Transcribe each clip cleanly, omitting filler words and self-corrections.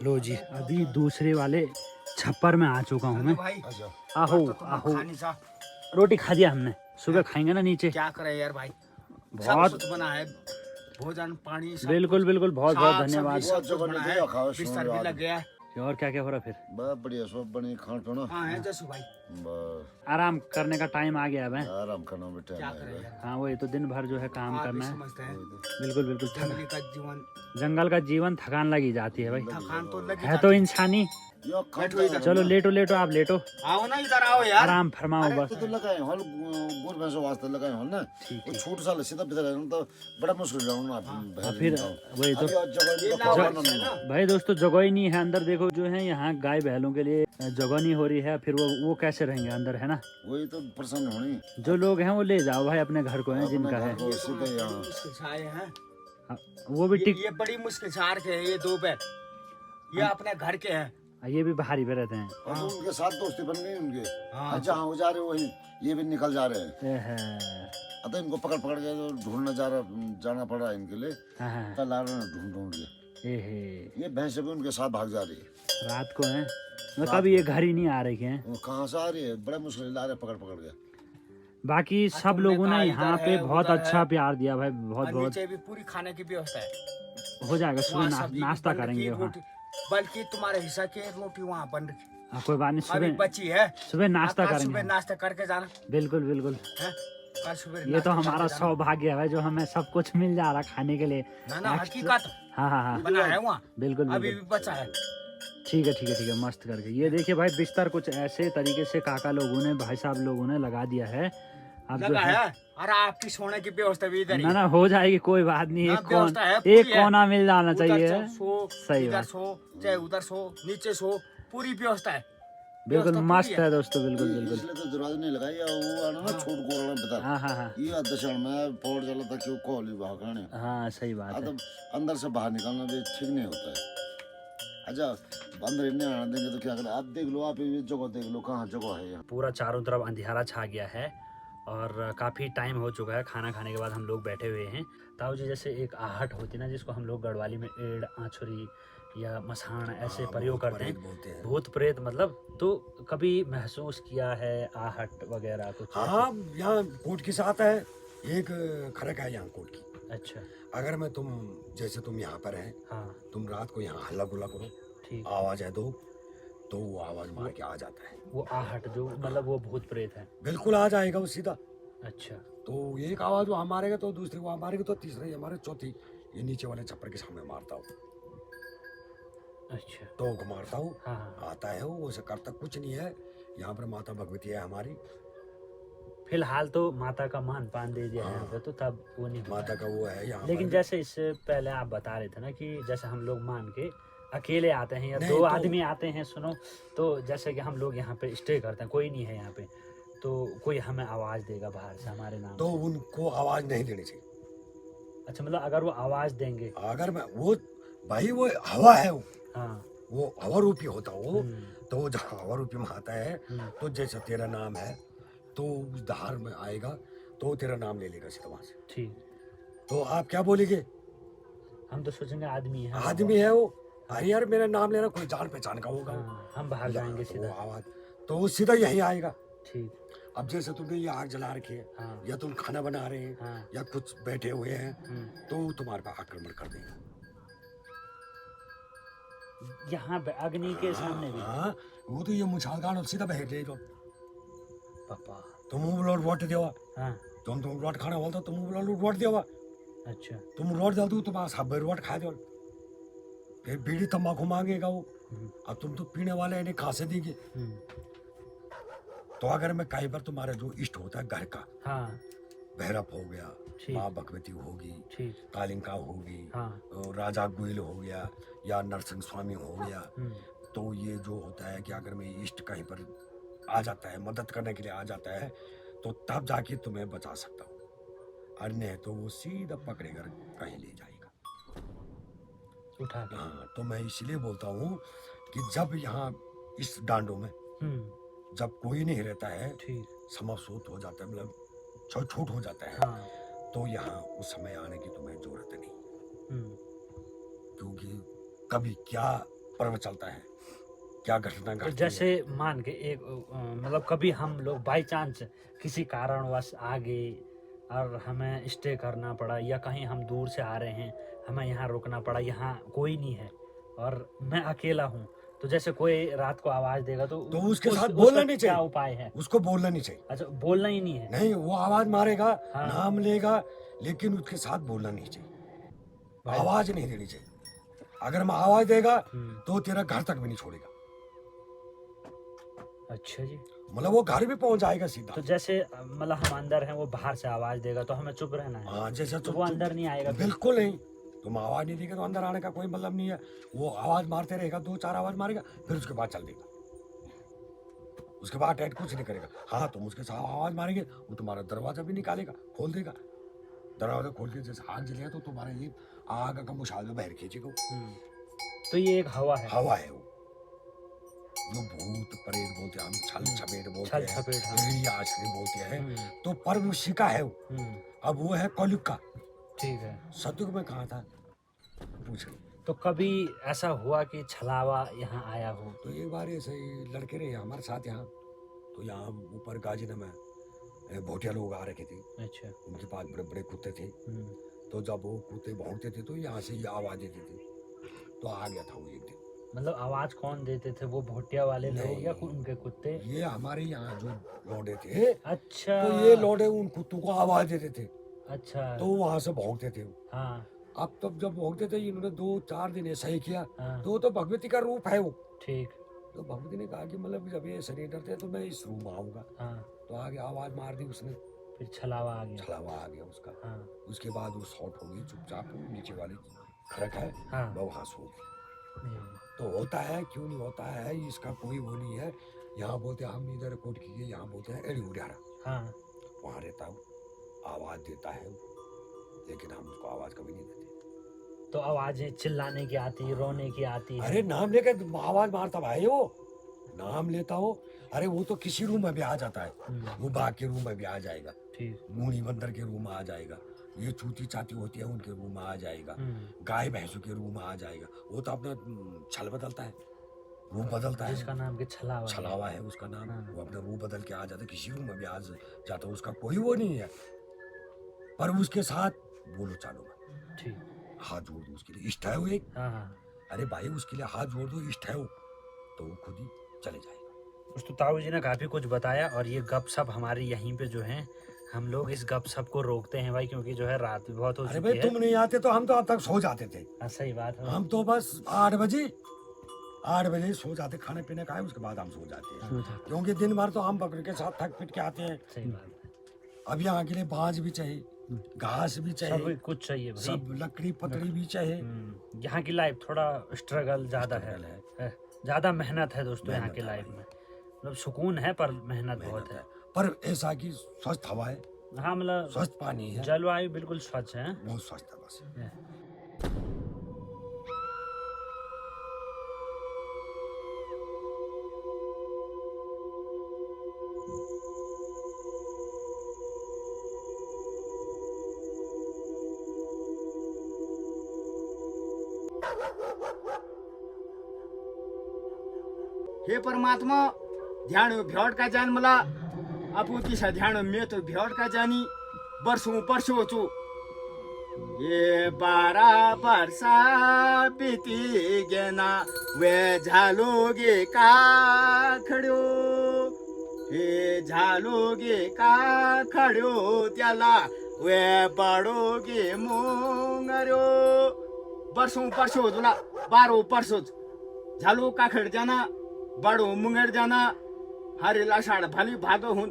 लो जी, अभी दूसरे वाले छप्पर में आ चुका हूँ मैं। आहो आहो, रोटी खा दिया हमने, सुबह खाएंगे ना नीचे। क्या करे यार भाई, बहुत कुछ बना है, भोजन पानी सब बिल्कुल बिल्कुल, बहुत बहुत धन्यवाद। सब कुछ बना है, बिस्तर भी लग गया है। और क्या क्या हो रहा फिर? बहुत बढ़िया, सब बनी खान पीना। हाँ है जसू भाई, आराम करने का टाइम आ गया है। आराम करना बेटा। क्या करे यार, हाँ वही तो, दिन भर जो है काम आप भी करना है। समझते हैं, बिल्कुल बिल्कुल, जंगली का जीवन, जंगल का जीवन थकान लगी जाती है भाई, थकान तो लगी है तो इंसानी। चलो लेटो लेटो, आप लेटो, आओ ना इधर आओ यार, आराम फरमाओ बस। तो लगाए हॉल गुड़ भैंसों वास्ते लगाए हॉल ना, वो छोट सा सीधा बिता गया तो बड़ा मुश्किल है ना। फिर वही तो भाई दोस्तों, जगह ही नहीं है अंदर। देखो जो है यहाँ गाय बैलों के लिए जगह नहीं हो रही है, फिर वो कैसे रहेंगे अंदर, है ना? वही तो परेशान होनी। जो लोग हैं वो ले जाओ भाई अपने घर को, है जिनका है। सीधे यहाँ मुश्किल से आए हैं, वो भी टिक, ये बड़ी मुश्किल से आ रखे हैं, ये दो बैल, ये अपने घर के हैं, ये भी बाहरी पे रहते हैं। और तो उनके साथ दोस्ती बन गई उनके। हाँ। जहाँ वो जा रहे वही ये भी निकल जा रहे हैं। अतः इनको पकड़ पकड़ के जो ढूंढना जाना पड़ रहा है इनके लिए। कल आ रहे हैं ढूंढ ढूंढ के। ये भैंस भी उनके साथ भाग जा रही है रात को है, कभी ये घर ही नहीं आ रही है। वो कहाँ से आ रही है, बड़ा मुश्किल ला रहे पकड़ पकड़ के। बाकी सब लोगों ने यहाँ पे बहुत अच्छा प्यार दिया भाई, बहुत बहुत। नीचे भी पूरी खाने की व्यवस्था है, हो जाएगा, सुबह वहाँ सब्जी नाश्ता बन रखी करेंगे है, वहाँ। रोटी, बल्कि तुम्हारे हिस्सा की रोटी वहाँ बन रही, कोई बात नहीं, अभी सुबह बची है, सुबह नाश्ता सुबह करेंगे। नाश्ता करके जाना बिल्कुल बिल्कुल, है, कल सुबह ये तो नाश्ता हमारा करके जाना। सौभाग्य है जो हमें सब कुछ मिल जा रहा खाने के लिए। ना ना हकीकत हाँ हाँ हाँ, बना है वहाँ, बिल्कुल अभी बिल्कुल, भी बचा है। ठीक है ठीक है ठीक है, मस्त करके। ये देखिए भाई, बिस्तर कुछ ऐसे तरीके से काका लोगों ने, भाई साहब लोगों ने लगा दिया है। अब जो लगा है, है, अरे आपकी सोने की व्यवस्था भी इधर ही ना ना हो जाएगी, कोई बात नहीं। ना, एक व्यवस्था है, एक पूरी है। कोना मिल जाना उधर चाहिए। सो, सही इधर बात, सो, चाहे उधर सो, नीचे सो, पूरी व्यवस्था है, बिल्कुल व्यवस्था मस्त पूरी है दोस्तों, बिल्कुल बिल्कुल। इसलिए तो दरवाजा नहीं लगाया, वो आना ना छोट गोरा बता। हाँ हाँ हाँ ये दशण में फोड़ चला था क्यों कोहली बाहर खाने। हाँ, सही बात है। तो अंदर से बाहर निकालना भी ठीक नहीं होता है। अच्छा अंदर नहीं आने देंगे तो क्या करें? आप देख लो, आप ये जगह देख लो, कहाँ जगह है यहाँ। पूरा चारों तरफ अंधेरा छा गया है और काफ़ी टाइम हो चुका है। खाना खाने के बाद हम लोग बैठे हुए हैं। ताऊ जी, जैसे एक आहट होती है ना, जिसको हम लोग गढ़वाली में एड़, आँछुरी या मसाण ऐसे प्रयोग करते हैं, भूत प्रेत मतलब, तो कभी महसूस किया है आहट वगैरह कुछ? हाँ, यहाँ कोट की साथ है, एक खरक है यहाँ कोट की। अच्छा, अगर मैं जैसे तुम यहाँ पर है, हाँ तुम रात को यहाँ हल्ला गुल्ला करो, ठीक, आवाज है दो, तो वो आवाज मार के आ जाता है। वो आहट जो मतलब वो भूत प्रेत है? बिल्कुल आ जाएगा वो सीधा। अच्छा, तो एक आवाज वो मारेगा, तो दूसरी वो मारेगी, तो तीसरी हमारे, चौथी ये नीचे वाले छप्पर के सामने मारता हूँ। अच्छा, तो मारता हूँ, हाँ, आता है वो, उसे करता कुछ नहीं है। यहाँ पर माता भगवती है हमारी, फिलहाल तो माता का मान पान दे दिया है यहाँ पे, तो तब वो नहीं होता माता है। का वो है यहाँ लेकिन पर। जैसे इससे पहले आप बता रहे थे ना कि जैसे हम लोग मान के अकेले आते हैं या नहीं, दो तो- आदमी आते हैं, सुनो, तो जैसे कि हम लोग यहाँ पे स्टे करते हैं, कोई नहीं है यहाँ पे, तो कोई हमें आवाज देगा बाहर से हमारे नाम तो से। उनको आवाज नहीं देनी चाहिए। अच्छा, मतलब अगर वो आवाज देंगे? अगर मैं वो भाई, वो हवा है, हाँ, वो हवा रूपी होता वो। हम्म, तो जहाँ हवा रूपी में आता है, तो जैसे तेरा नाम है, तो उस धार में आएगा, तो तेरा नाम ले लेगा सीधा वहां से। ठीक। तो आप क्या बोलेंगे? हम तो सोचेंगे आदमी है, आदमी है वो, अरे यार मेरा नाम लेना, कोई जान पहचान का होगा। हाँ, हम बाहर जाएंगे तो सीधा। वो आवाज, तो वो सीधा यहीं आएगा। ठीक, अब जैसे तुमने ये आग जला रखी है, हाँ या तुम खाना बना रहे हैं, हाँ, या कुछ बैठे हुए हैं, हम्म। तो तुम्हारे पे आक्रमण कर देगा। यहाँ पे अग्नि के सामने भी? हाँ, वो तो ये मुछालगान सीधा बह ले जो पापा, तुम लोट वोट देवा, हाँ, तुम रोट खाना बोलता, तुम रोट देवा, अच्छा, तुम रोट दे दो, तुम सब रोट खा दो, फिर बीड़ी तंबाकू मांगेगा वो। अब तुम तो पीने वाले इन्हें कहाँ से देंगे? तो अगर मैं कई बार तुम्हारा जो इष्ट होता है घर का, हाँ, भैरव हो गया, ठीक। माँ भगवती होगी, ठीक, कालिंका होगी, हाँ, और राजा गोयल हो गया, या नरसिंह स्वामी हो गया, तो ये जो होता है कि अगर मैं इष्ट कहीं पर आ जाता है, मदद करने के लिए आ जाता है, तो तब जाके तुम्हें बचा सकता हूँ, और नहीं तो वो सीधा पकड़ेगा, कहीं ले जाएगा। उठा के? हाँ, तो मैं इसलिए बोलता हूँ कि जब यहाँ इस डांडों में जब कोई नहीं रहता है, ठीक, समाप्त हो जाता है, मतलब छूट हो जाता है, हाँ, तो यहाँ उस समय आने की तुम्हें जरूरत नहीं, क्योंकि कभी क्या पर्व चलता है, क्या घटना तो घटती जैसे है। मान के एक मतलब कभी हम लोग बाई चांस किसी कारणवश आ गए और हमें स्टे करना पड़ा, या कहीं हम दूर से आ रहे हैं, हमें यहाँ रुकना पड़ा, यहाँ कोई नहीं है और मैं अकेला हूँ, तो जैसे कोई रात को आवाज देगा तो उसके साथ उसका बोलना नहीं क्या चाहिए। उपाय है? उसको बोलना नहीं चाहिए। अच्छा, बोलना ही नहीं है। नहीं, वो आवाज मारेगा, हाँ। नाम लेगा, लेकिन उसके साथ बोलना नहीं चाहिए, भाई। आवाज नहीं देनी चाहिए। अगर मैं आवाज देगा हम्म। तो तेरा घर तक भी नहीं छोड़ेगा, अच्छा जी। मतलब वो घर भी पहुंच जाएगा सीधा। तो जैसे मतलब हम अंदर हैं, वो बाहर से आवाज देगा तो हमें चुप रहना है? हाँ, जैसे तो वो अंदर नहीं आएगा फिर? बिल्कुल नहीं। तुम आवाज नहीं देगा तो अंदर आने का कोई मतलब नहीं है। वो आवाज मारते रहेगा, 2-4 आवाज मारेगा, फिर उसके बाद चल देगा, उसके बाद अटैक कुछ नहीं करेगा। हाँ, तुम उसके साथ आवाज मारेंगे, वो तुम्हारा दरवाजा भी निकालेगा, खोल देगा। दरवाजा खोल के जैसे हाथ जलेगा तो तुम्हारे ये आग का मुशाल में बाहर खींचेगा। तो ये एक हवा है? हवा है वो, जो भूत प्रेत बोलते हैं, हम छल छपेट बोलते छल हैं, छपेट, हाँ। ईड़ी आश्री बोलते हैं। तो पर्व उसी का है वो। अब वो है कलयुग का। ठीक है। सतयुग में कहा था, पूछ। तो कभी ऐसा हुआ कि छलावा यहाँ आया हो? तो एक बार ऐसे ही लड़के रहे हमारे साथ यहाँ, तो यहाँ ऊपर गाजीना में भोटिया लोग आ रखे थे। अच्छा। उनके पास बड़े बड़े कुत्ते थे। तो जब वो कुत्ते भौंकते थे तो यहाँ से ये आवाज देते थे, तो आ गया था वो एक दिन। मतलब आवाज कौन देते थे, वो भोटिया वाले लोग या उनके कुत्ते? ये हमारे यहाँ जो लौंडे थे। अच्छा। तो ये लौंडे उन कुत्तों को आवाज देते थे। अच्छा। तो वहां से भौंकते थे। हाँ। अब तब जब भौंकते थे, इन्होंने 2-4 दिन ऐसा ही किया। हाँ। तो भगवती का रूप है वो। ठीक। तो भगवती ने कहा कि मतलब जब ये शरीर डरते तो मैं इस रूम में आऊंगा। हाँ। तो आगे आवाज मार दी उसने, फिर छलावा आ गया। छलावा आ गया उसका। हाँ। उसके बाद वो शॉर्ट हो गई, चुपचाप नीचे वाली खड़क है, हाँ। वो वहां सो गई। तो होता है, क्यों नहीं होता है, इसका कोई वो नहीं है। यहाँ बोलते हैं हम इधर कोट की, यहाँ बोलते हैं एड़ी उड़ियारा। हाँ। वहाँ रहता है, आवाज देता है, लेकिन हम उसको आवाज कभी नहीं देते। तो आवाजें चिल्लाने की आती, रोने की आती है? अरे नाम लेकर आवाज मारता भाई, वो नाम लेता हो। अरे वो तो किसी रूम में भी आ जाता है, वो बाघ के रूम में भी आ जाएगा, ठीक। मूनी बंदर के रूम में आ जाएगा, ये चूती चाती होती है उनके रूम में आ जाएगा, गाय भैंसों के रूम में आ जाएगा। वो तो अपना छल बदलता है, रूप बदलता है, जिसका नाम के छलावा है। छलावा है उसका नाम। वो अपना रूप बदल के आ जाता है, किसी रूम में भी आ जाता है, उसका कोई वो नहीं है। पर उसके साथ बोलो चालो मत, ठीक। हाथ जोड़ दो उसके लिए, इष्ट है वो एक। हाँ। अरे भाई उसके लिए हाथ जोड़ दो, इष्ट है वो, तो वो खुद ही चले जाएगा। तो ताऊ जी ने काफी कुछ बताया, और ये गपशप हमारे यहीं पे जो है, हम लोग इस गपशप को रोकते हैं भाई, क्योंकि जो है रात भी बहुत हो अरे चुकी भाई है। तुम नहीं आते तो हम तो अब तक सो जाते थे। सही बात है। हम तो बस 8 बजे सो जाते, खाने पीने का है, उसके बाद हम सो जाते हैं। क्योंकि दिन भर तो हम बकरे के साथ थक पिट के आते हैं। सही बात है। अब यहाँ के लिए बांझ भी चाहिए, घास भी चाहिए, सब कुछ चाहिए भाई। सब लकड़ी पकड़ी भी चाहिए। यहाँ की लाइफ थोड़ा स्ट्रगल ज्यादा है, ज्यादा मेहनत है दोस्तों यहाँ की लाइफ में। मतलब सुकून है पर मेहनत बहुत है। पर ऐसा कि स्वस्थ हवा है, हाँ, मतलब स्वस्थ पानी है, जलवायु बिल्कुल स्वच्छ है। बहुत स्वस्थ है बस। हे परमात्मा, ध्यान भेट का जान मला आपुतीसा ध्यान मे तो भेट का जानी वर्षों परसों चो ये 12 वर्षा बीती गेना वे झालोगे का खड्यो, हे झालोगे का खड्यो त्याला वे पडोगे मोंगऱ्यो। वर्षों परसों तुला 12 परसों झालो का खड जाना, बड़ो मुंगड़ जाना, हरिला साड़ भली भादो हुन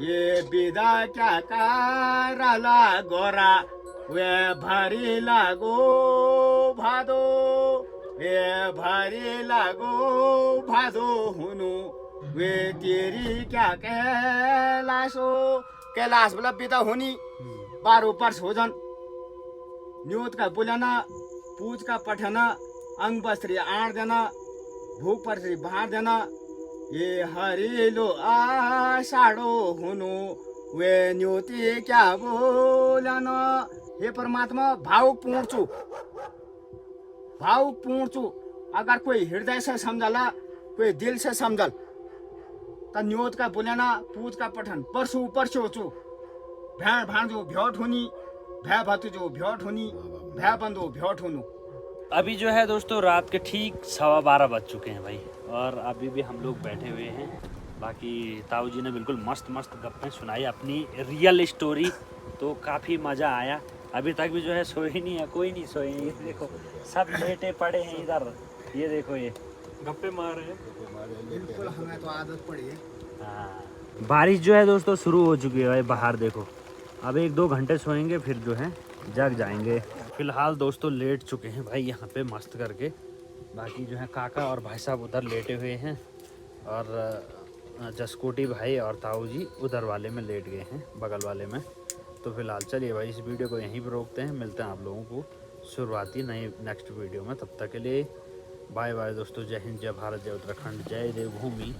ये बेदा क्या कराला गोरा वे भरी लागो भादो, वे भरी लागो भादो हुनु वे तेरी क्या कैलाशो। कैलाश बोला बेदा होनी 12 परस हो जन न्यूत का बुलाना, पूज का पठना, अंग बस्त्री आड़ देना, भूख पर से बाहर देना, ये हरिलो आषाढ़ो हुनु वे न्योती क्या बोलाना। हे परमात्मा भाव पूर्ण छु अगर कोई हृदय से समझला, कोई दिल से समझल, तो न्योत का बोलेना पूत का पठन परसों परसों चो भैं भांजो भ्योट होनी, भै भतजो भ्योट होनी, भै बंदो भ्योट होनो। अभी जो है दोस्तों रात के ठीक 12:15 बज चुके हैं भाई, और अभी भी हम लोग बैठे हुए हैं। बाकी ताऊ जी ने बिल्कुल मस्त मस्त गप्पें सुनाई, अपनी रियल स्टोरी, तो काफ़ी मज़ा आया। अभी तक भी जो है सोए ही नहीं है, कोई नहीं सोए हैं। ये देखो सब लेटे पड़े हैं इधर, ये देखो ये गप्पे मार रहे हैं। बिल्कुल हमें तो आदत पड़ी है। हाँ, बारिश जो है दोस्तों शुरू हो चुकी है भाई, बाहर देखो। अब 1-2 घंटे सोएंगे फिर जो है जग जाएंगे। फिलहाल दोस्तों लेट चुके हैं भाई यहाँ पे मस्त करके। बाकी जो है काका और भाई साहब उधर लेटे हुए हैं, और जसकोटी भाई और ताऊ जी उधर वाले में लेट गए हैं, बगल वाले में। तो फिलहाल चलिए भाई इस वीडियो को यहीं पर रोकते हैं, मिलते हैं आप लोगों को शुरुआती नई नेक्स्ट वीडियो में। तब तक के लिए बाय बाय दोस्तों, जय हिंद, जय भारत, जय उत्तराखंड, जय देवभूमि।